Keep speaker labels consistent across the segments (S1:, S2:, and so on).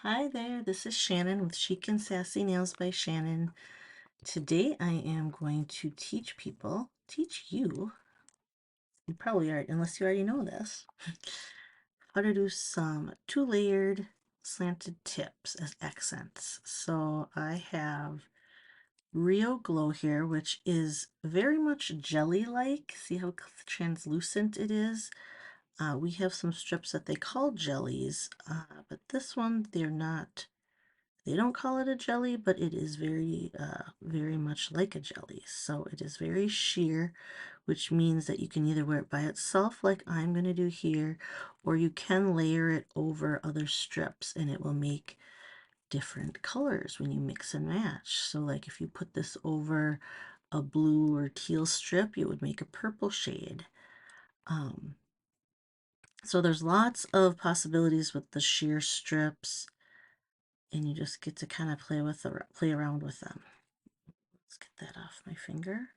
S1: Hi there, this is Shannon with Chic and Sassy Nails by Shannon. Today I am going to teach you, you probably are, unless you already know this, how to do some two-layered slanted tips as accents. So I have Rio Glow here, which is very much jelly-like. See how translucent it is? We have some strips that they call jellies, but this one, they don't call it a jelly, but it is very much like a jelly. So it is very sheer, which means that you can either wear it by itself, like I'm going to do here, or you can layer it over other strips and it will make different colors when you mix and match. So like if you put this over a blue or teal strip, it would make a purple shade. Um, so there's lots of possibilities with the sheer strips, and you just get to kind of play around with them. Let's get that off my finger.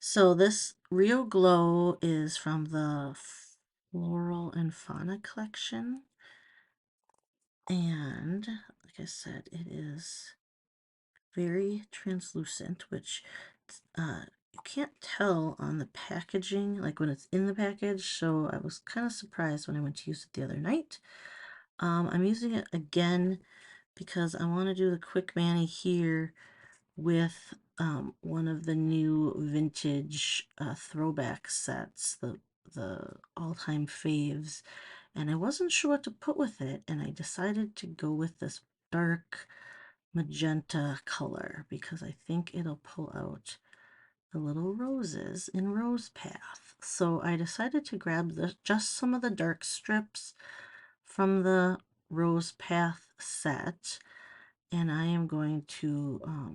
S1: So this Rio Glow is from the Floral and Fauna collection. And like I said, it is very translucent, which you can't tell on the packaging, like when it's in the package. So I was kind of surprised when I went to use it the other night. I'm using it again because I want to do the quick mani here with one of the new vintage throwback sets, the all-time faves, and I wasn't sure what to put with it, and I decided to go with this dark magenta color because I think it'll pull out the little roses in Rose Path. So I decided to grab just some of the dark strips from the Rose Path set, and I am going to oh,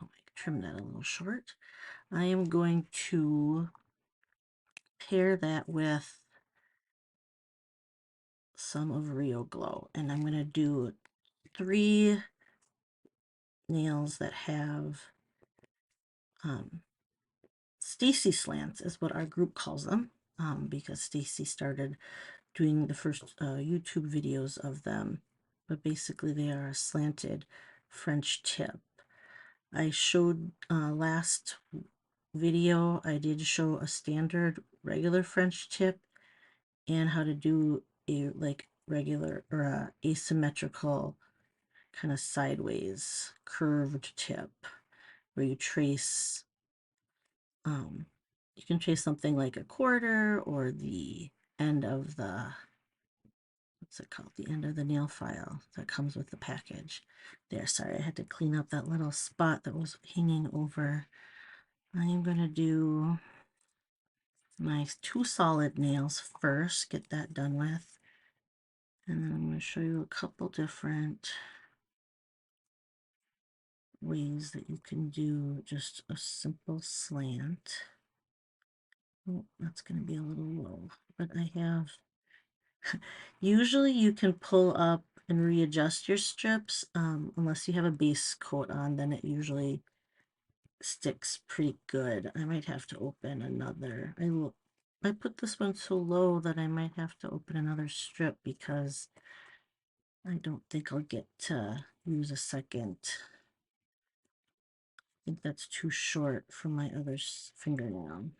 S1: I trim that a little short. I am going to pair that with some of Rio Glow, and I'm going to do 3 nails that have Stacy Slants is what our group calls them, because Stacy started doing the first YouTube videos of them, but basically they are a slanted French tip. I showed last video, I did show a standard regular French tip and how to do a like regular or a asymmetrical kind of sideways curved tip where you trace you can trace something like a quarter or the end of the what's it called, the end of the nail file that comes with the package. There, sorry, I had to clean up that little spot that was hanging over. I am going to do my 2 solid nails first, get that done with, and then I'm going to show you a couple different ways that you can do just a simple slant. Oh, that's going to be a little low, but I have usually you can pull up and readjust your strips, unless you have a base coat on, then it usually sticks pretty good. I might have to open another. I put this one so low that I might have to open another strip because I don't think I'll get to use a second. I think that's too short for my other fingernail.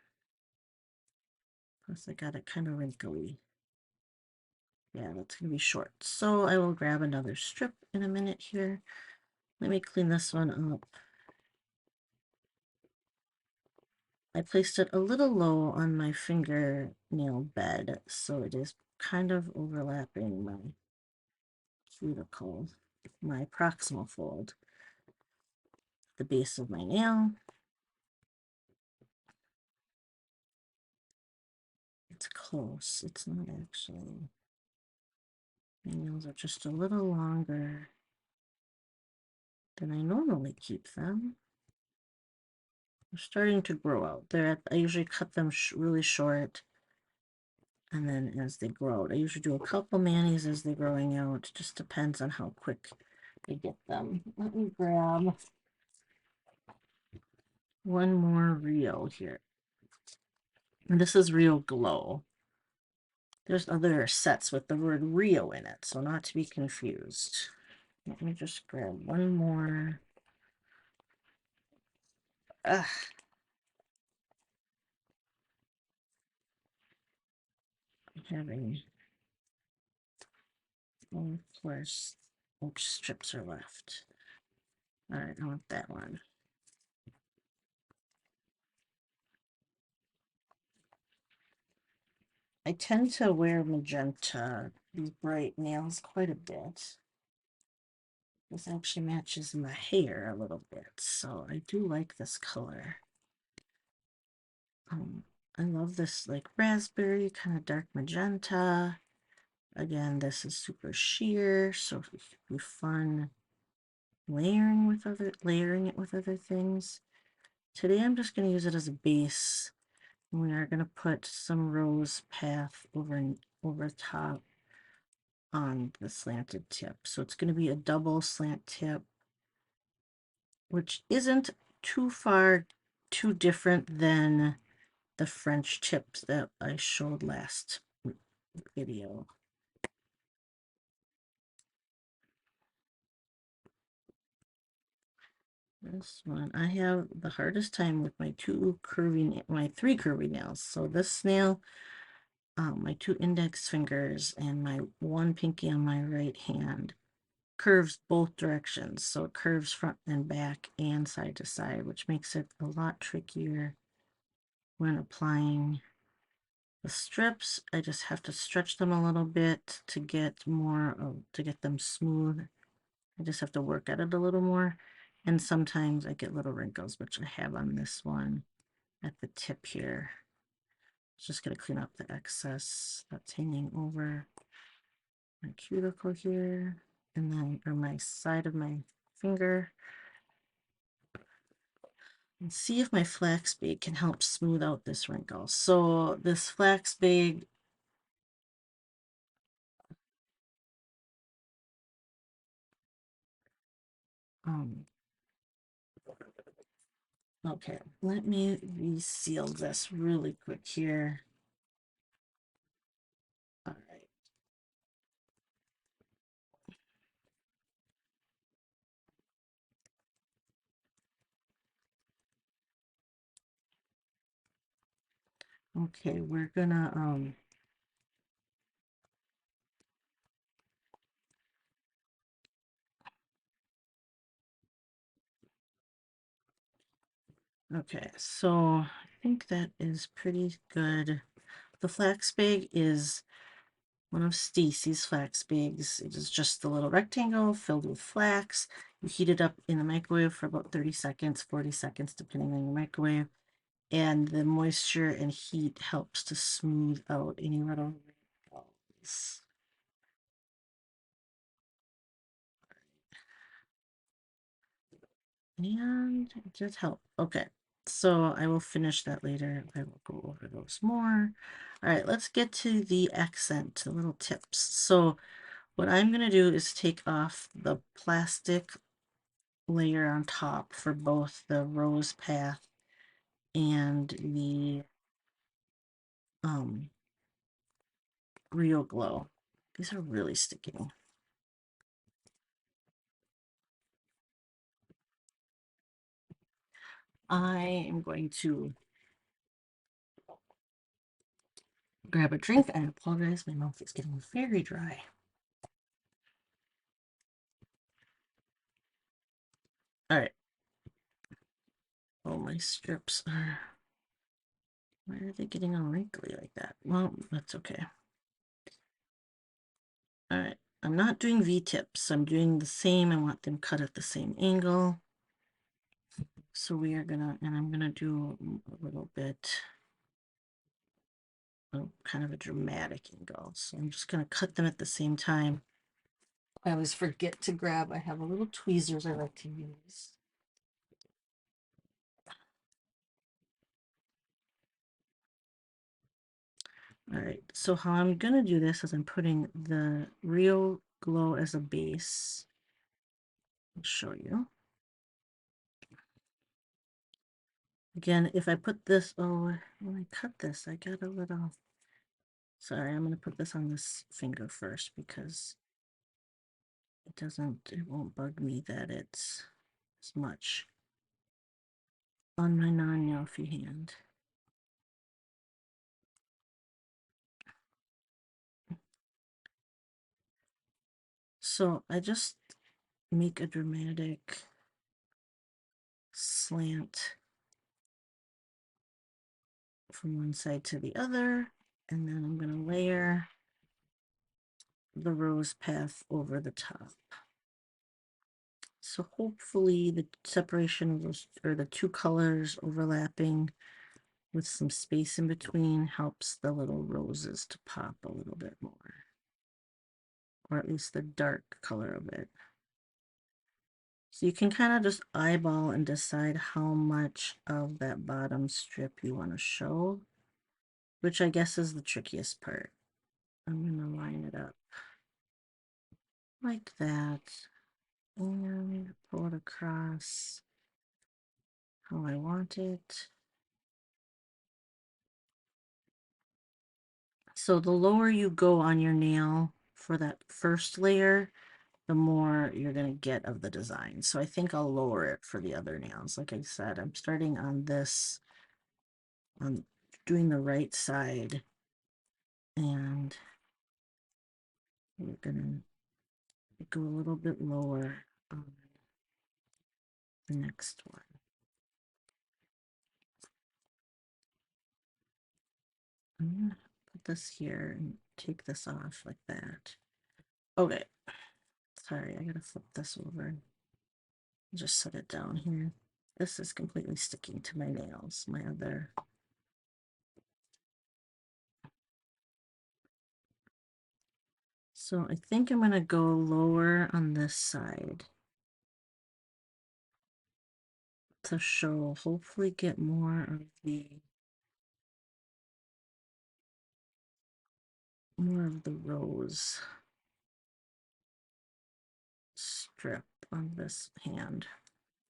S1: Plus I got it kind of wrinkly. Yeah, that's going to be short. So I will grab another strip in a minute here. Let me clean this one up. I placed it a little low on my fingernail bed, so it is kind of overlapping my cuticle, my proximal fold, the base of my nail. It's close. It's not actually. My nails are just a little longer than I normally keep them. They're starting to grow out. I usually cut them really short, and then as they grow out, I usually do a couple manis as they're growing out. It just depends on how quick I get them. Let me grab one more Rio here. And this is Rio Glow. There's other sets with the word Rio in it, so not to be confused. Let me just grab one more. Ugh. I'm having, oh, of course, which strips are left. All right, I want that one. I tend to wear magenta, these bright nails, quite a bit. This actually matches my hair a little bit, so I do like this color. I love this like raspberry, kind of dark magenta. Again, this is super sheer, so it could be fun layering it with other things. Today I'm just going to use it as a base. And we are going to put some rose path over top on the slanted tip. So it's going to be a double slant tip, which isn't too different than the French tips that I showed last video. This one, I have the hardest time with my three curvy nails. So this nail, my two index fingers and my one pinky on my right hand curves both directions. So it curves front and back and side to side, which makes it a lot trickier when applying the strips. I just have to stretch them a little bit to get them smooth. I just have to work at it a little more. And sometimes I get little wrinkles, which I have on this one at the tip here. Just going to clean up the excess that's hanging over my cuticle here, and then on my side of my finger. And see if my flax bag can help smooth out this wrinkle. So this flax bag, okay, let me reseal this really quick here. All right. Okay, we're gonna okay, so I think that is pretty good. The flax bag is one of Stacy's flax bags. It is just a little rectangle filled with flax. You heat it up in the microwave for about 30 seconds, 40 seconds, depending on your microwave. And the moisture and heat helps to smooth out any little wrinkles. And it does help. Okay, so I will finish that later. I will go over those more. All right, let's get to the accent, the little tips. So what I'm going to do is take off the plastic layer on top for both the rose path and the Real Glow. These are really sticking. I am going to grab a drink. I apologize, my mouth is getting very dry. All right. Oh, my strips are... Why are they getting all wrinkly like that? Well, that's okay. All right. I'm not doing V-tips. I'm doing the same. I want them cut at the same angle. So we are gonna, and I'm gonna do a little bit of kind of a dramatic angle. So I'm just gonna cut them at the same time. I always forget to grab, I have a little tweezers I like to use. All right, so how I'm gonna do this is I'm putting the Real Glow as a base. I'll show you. Again, if I put this, oh, when I cut this, I got a little, Sorry, I'm going to put this on this finger first because it won't bug me that it's as much on my non-nailfy hand. So I just make a dramatic slant from one side to the other, and then I'm going to layer the rose path over the top. So hopefully the separation of those, or the two colors overlapping with some space in between, helps the little roses to pop a little bit more, or at least the dark color of it. So you can kind of just eyeball and decide how much of that bottom strip you want to show, which I guess is the trickiest part. I'm going to line it up like that and pull it across how I want it. So the lower you go on your nail for that first layer, the more you're going to get of the design. So I think I'll lower it for the other nails. Like I said, I'm starting on this, on doing the right side, and we're going to go a little bit lower on the next one. I'm going to put this here and take this off like that. Okay. Sorry, I gotta flip this over. Just set it down here. This is completely sticking to my nails, my other. So I think I'm gonna go lower on this side to show, hopefully get more of the rose strip on this hand.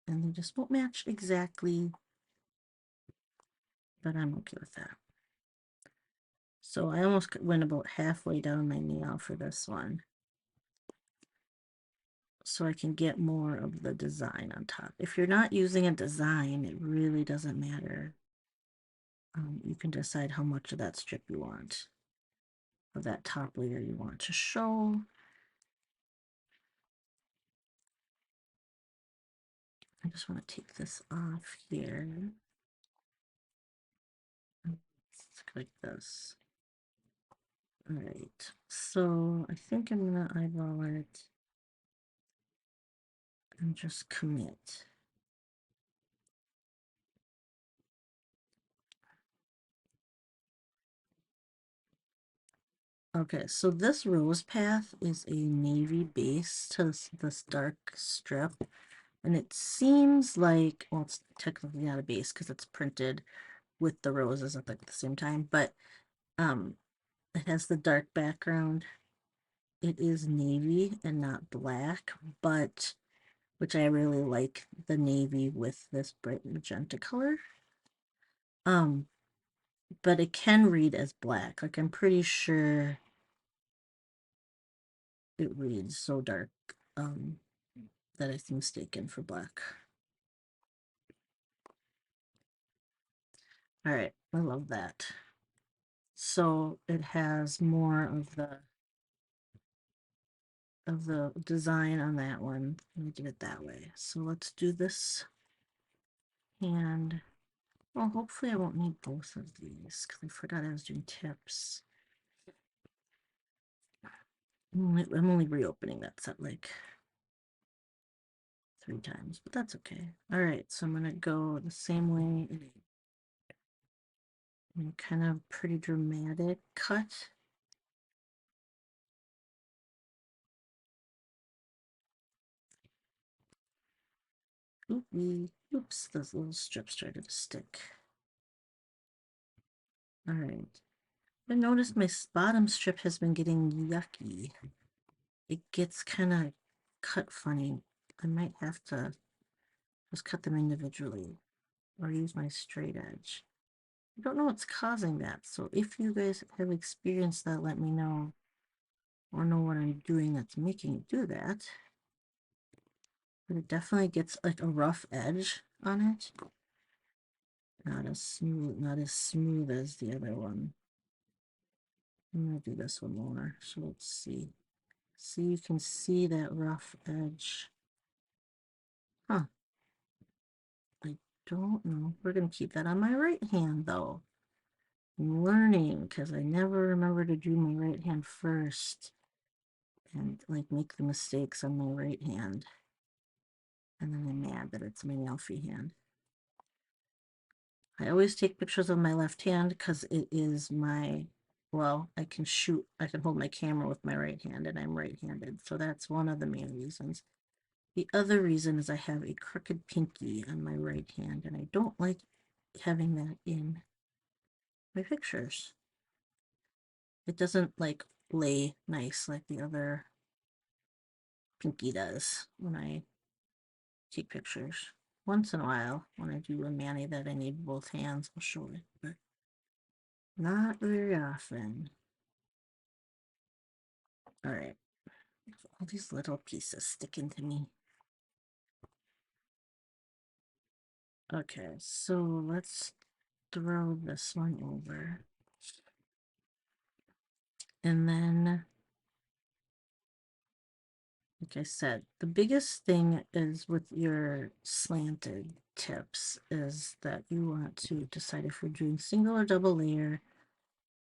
S1: And they just won't match exactly, but I'm okay with that. So I almost went about halfway down my nail for this one, so I can get more of the design on top. If you're not using a design, it really doesn't matter. You can decide how much of that strip you want, of that top layer you want to show. I just want to take this off here. Like this. All right, so I think I'm gonna eyeball it and just commit. Okay, so this rose path is a navy base to this dark strip, and it seems like, well, it's technically not a base because it's printed with the roses at the same time, but it has the dark background. It is navy and not black, but which I really like the navy with this bright magenta color. But it can read as black. Like I'm pretty sure it reads so dark that it's mistaken for black. All right, I love that. So it has more of the design on that one. Let me do it that way. So let's do this hand. Well, hopefully I won't need both of these because I forgot I was doing tips. I'm only reopening that set like 3 times, but that's okay. All right, so I'm gonna go the same way in a kind of pretty dramatic cut. Oops, those little strips started to stick. All right. I noticed my bottom strip has been getting yucky. It gets kind of cut funny. I might have to just cut them individually or use my straight edge. I don't know what's causing that. So if you guys have experienced that, let me know, or know what I'm doing that's making it do that. But it definitely gets like a rough edge on it. Not as smooth as the other one. I'm gonna do this one more. So let's see. See, you can see that rough edge. Huh. I don't know. We're gonna keep that on my right hand though. I'm learning because I never remember to do my right hand first and like make the mistakes on my right hand. And then I'm mad that it's my nail free hand. I always take pictures of my left hand because it is my, well, I can hold my camera with my right hand and I'm right-handed. So that's one of the main reasons. The other reason is I have a crooked pinky on my right hand and I don't like having that in my pictures. It doesn't like lay nice like the other pinky does when I take pictures. Once in a while, when I do a mani that I need both hands, I'll show it, but not very often. All right, all these little pieces sticking to me. Okay, so let's throw this one over. And then, like I said, the biggest thing is with your slanted tips is that you want to decide if you're doing single or double layer,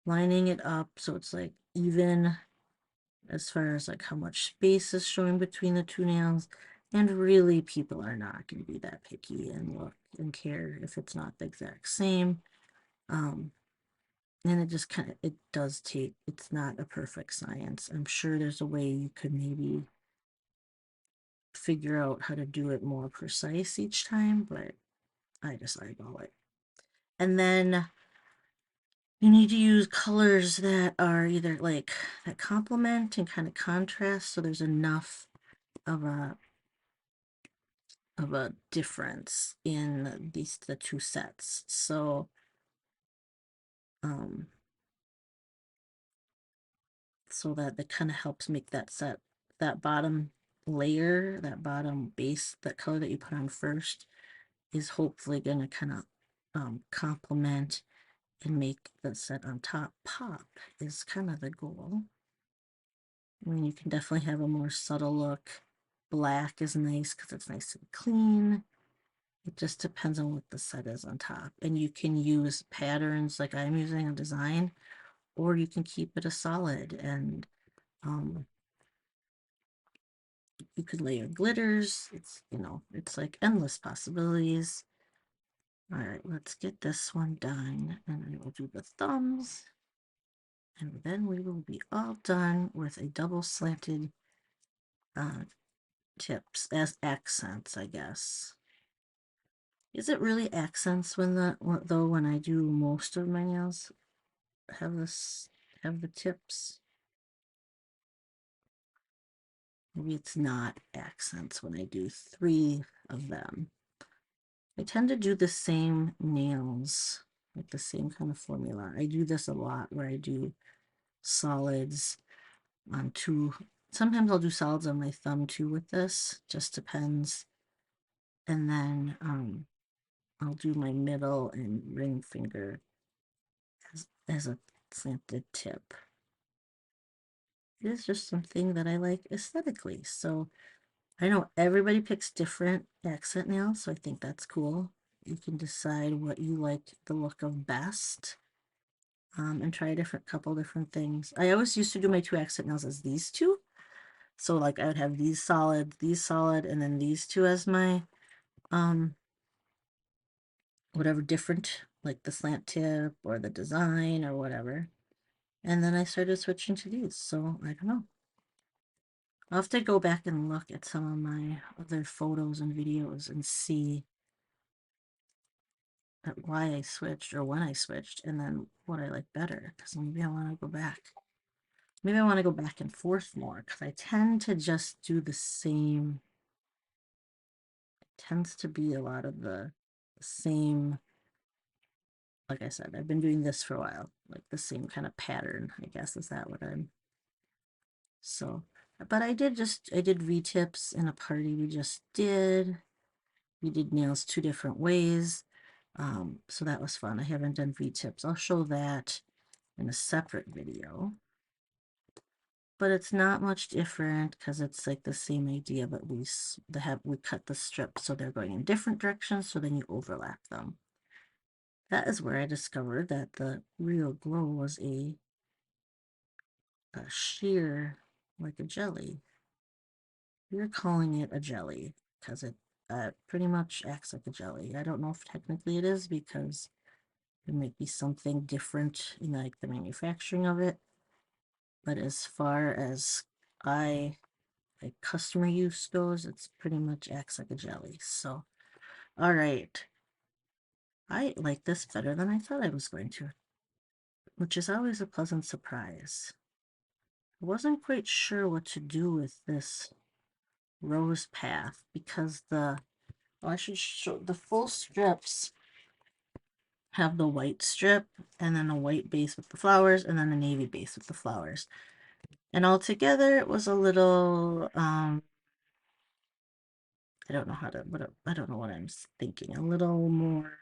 S1: lining it up so it's like even as far as like how much space is showing between the two nails. And really, people are not going to be that picky and look and care if it's not the exact same. And it just kind of, it does take, it's not a perfect science. I'm sure there's a way you could maybe figure out how to do it more precise each time, but I just eyeball it. And then you need to use colors that are either like that complement and kind of contrast, so there's enough of a difference in the two sets. So um so that it kind of helps make that set, that bottom layer, that bottom base, that color that you put on first is hopefully going to kind of complement and make the set on top pop is kind of the goal. I mean, you can definitely have a more subtle look. Black is nice because it's nice and clean. It just depends on what the set is on top. And you can use patterns like I'm using a design, or you can keep it a solid and you could layer glitters. It's, you know, it's like endless possibilities. All right, let's get this one done and I will do the thumbs. And then we will be all done with a double slanted tips as accents, I guess. Is it really accents when though when I do most of my nails have the tips? Maybe it's not accents when I do 3 of them. I tend to do the same nails, like the same kind of formula. I do this a lot where I do solids on 2. Sometimes I'll do solids on my thumb too with this, just depends. And then I'll do my middle and ring finger as a slanted tip. It is just something that I like aesthetically. So I know everybody picks different accent nails, so I think that's cool. You can decide what you like the look of best, and try a couple different things. I always used to do my 2 accent nails as these 2. So like I would have these solid, and then these 2 as my whatever different, like the slant tip or the design or whatever. And then I started switching to these. So I don't know. I'll have to go back and look at some of my other photos and videos and see why I switched or when I switched and then what I like better. Because maybe I want to go back. Maybe I want to go back and forth more because I tend to just do the same. It tends to be a lot of the same like I said, I've been doing this for a while, like the same kind of pattern, I guess. Is that what I'm, so, but I did V-tips in a party we just did. We did nails 2 different ways. So that was fun. I haven't done V-tips. I'll show that in a separate video. But it's not much different because it's like the same idea, but we cut the strips so they're going in different directions, so then you overlap them. That is where I discovered that the real glow was a sheer, like a jelly. We're calling it a jelly because it pretty much acts like a jelly. I don't know if technically it is because there might be something different in like the manufacturing of it. But as far as like customer use goes, it's pretty much acts like a jelly. So, all right. I like this better than I thought I was going to, which is always a pleasant surprise. I wasn't quite sure what to do with this rose path because I should show the full strips have the white strip and then a white base with the flowers and then a navy base with the flowers. And altogether it was a little I don't know how to I don't know what I'm thinking. A little more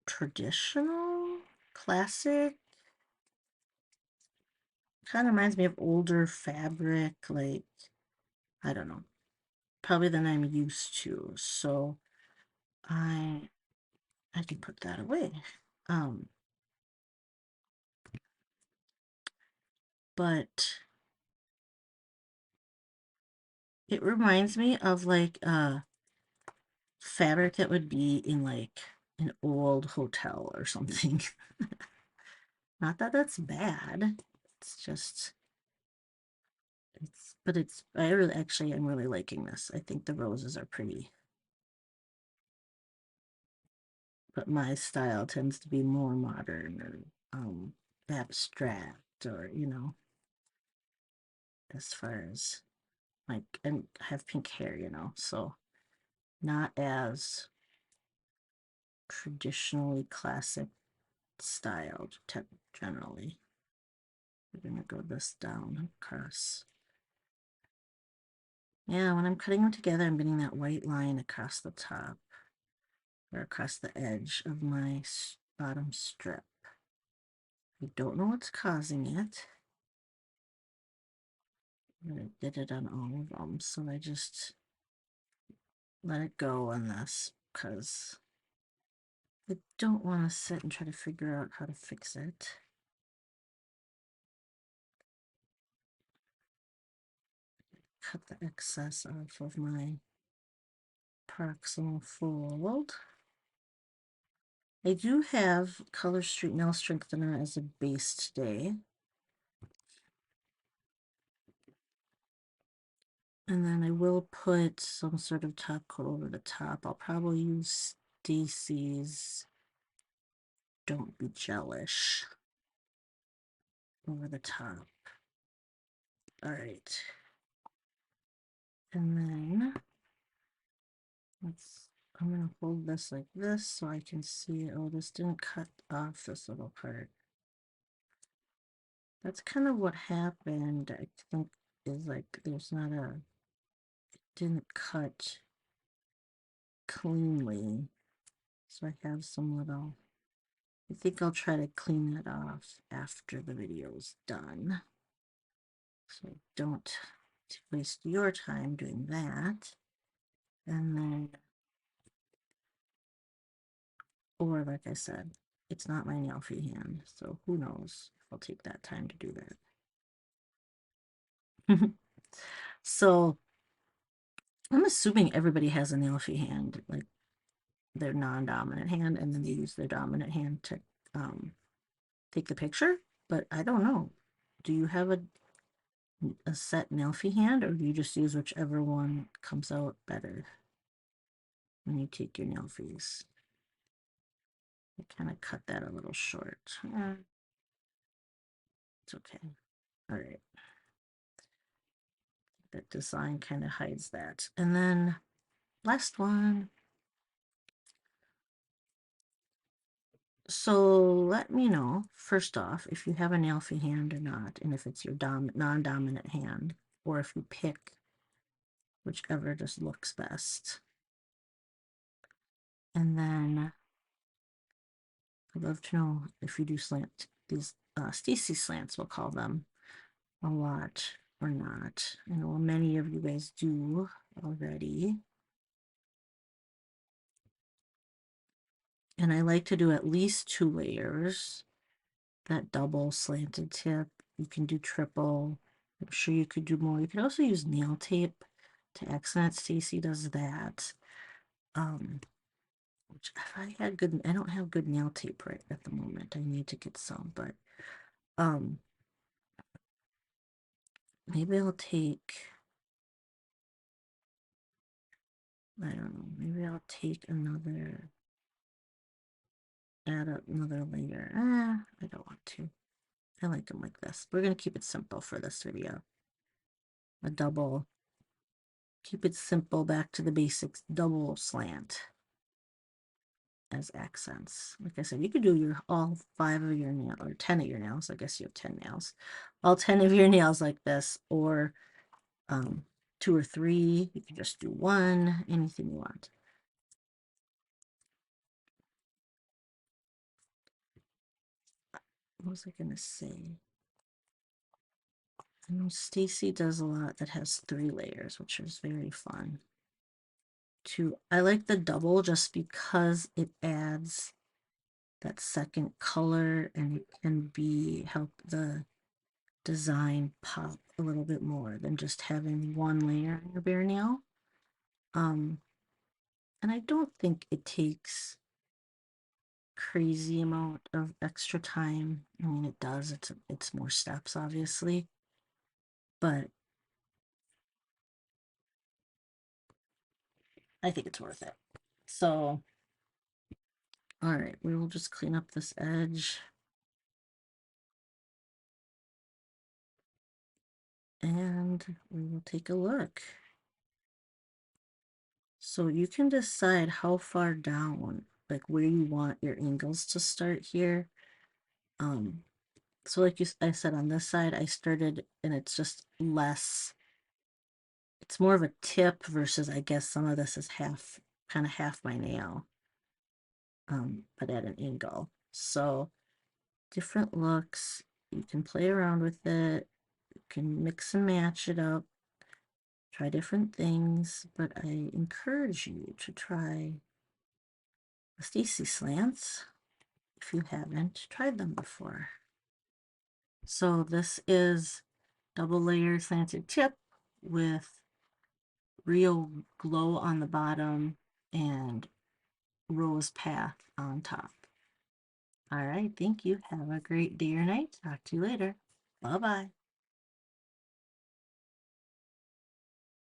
S1: traditional, classic. Kind of reminds me of older fabric, like I don't know, probably than I'm used to. So I I can put that away. Um, but it reminds me of like fabric that would be in like an old hotel or something. Not that that's bad. It's just but it's I really actually I'm really liking this. I think the roses are pretty. But my style tends to be more modern or abstract or as far as like and I have pink hair, so not as traditionally classic styled generally. We're gonna go this down across. Yeah, when I'm cutting them together, I'm getting that white line across the top or across the edge of my bottom strip. I don't know what's causing it. I did it on all of them, so I just let it go on this because I don't want to sit and try to figure out how to fix it. Cut the excess off of my proximal fold. I do have Color Street Nail Strengthener as a base today. And then I will put some sort of top coat over the top. I'll probably use Stacy's Don't Be Jealous over the top. All right. And then I'm going to hold this like this so I can see, oh, this didn't cut off this little part. That's kind of what happened, I think, is like there's not it didn't cut cleanly. So I have some little, I think I'll try to clean it off after the video is done. So don't waste your time doing that. And then, or like I said, it's not my nail free hand, so who knows if I'll take that time to do that. So I'm assuming everybody has a nail free hand, like their non-dominant hand, and then they use their dominant hand to take the picture. But I don't know. Do you have a set nail fee hand, or do you just use whichever one comes out better when you take your nail fees? I kind of cut that a little short. It's okay. All right. That design kind of hides that. And then last one. So let me know, first off, if you have a nail free hand or not, and if it's your non-dominant hand, or if you pick whichever just looks best. And then I'd love to know if you do these Stacy slants, we'll call them, a lot or not. I know many of you guys do already. And I like to do at least 2 layers. That double slanted tip. You can do triple. I'm sure you could do more. You could also use nail tape to accent. Stacy does that. Which if I had good, I don't have good nail tape right at the moment. I need to get some, but maybe I'll take, I don't know, maybe I'll take another, add another layer. I don't want to. I like them like this. We're gonna keep it simple for this video. A double, keep it simple, back to the basics, double slant as accents. Like I said, you could do your all 5 of your nails or 10 of your nails. I guess you have 10 nails. All 10 of your nails like this, or 2 or 3. You can just do 1, anything you want. What was I gonna say? I know Stacy does a lot that has 3 layers, which is very fun. I like the double just because it adds that second color, and it can help the design pop a little bit more than just having 1 layer in your bare nail. And I don't think it takes crazy amount of extra time. I mean, it does. It's more steps, obviously, but I think it's worth it. So, all right, we will just clean up this edge. And we will take a look. So you can decide how far down, like where you want your angles to start here. So like I said, on this side, I started and it's just less, it's more of a tip versus, I guess some of this is kind of half my nail, but at an angle. So different looks, you can play around with it, you can mix and match it up, try different things, but I encourage you to try the Stacy Slants if you haven't tried them before. So this is double layer slanted tip with real glow on the bottom and rose path on top. All right, thank you. Have a great day or night. Talk to you later. Bye-bye.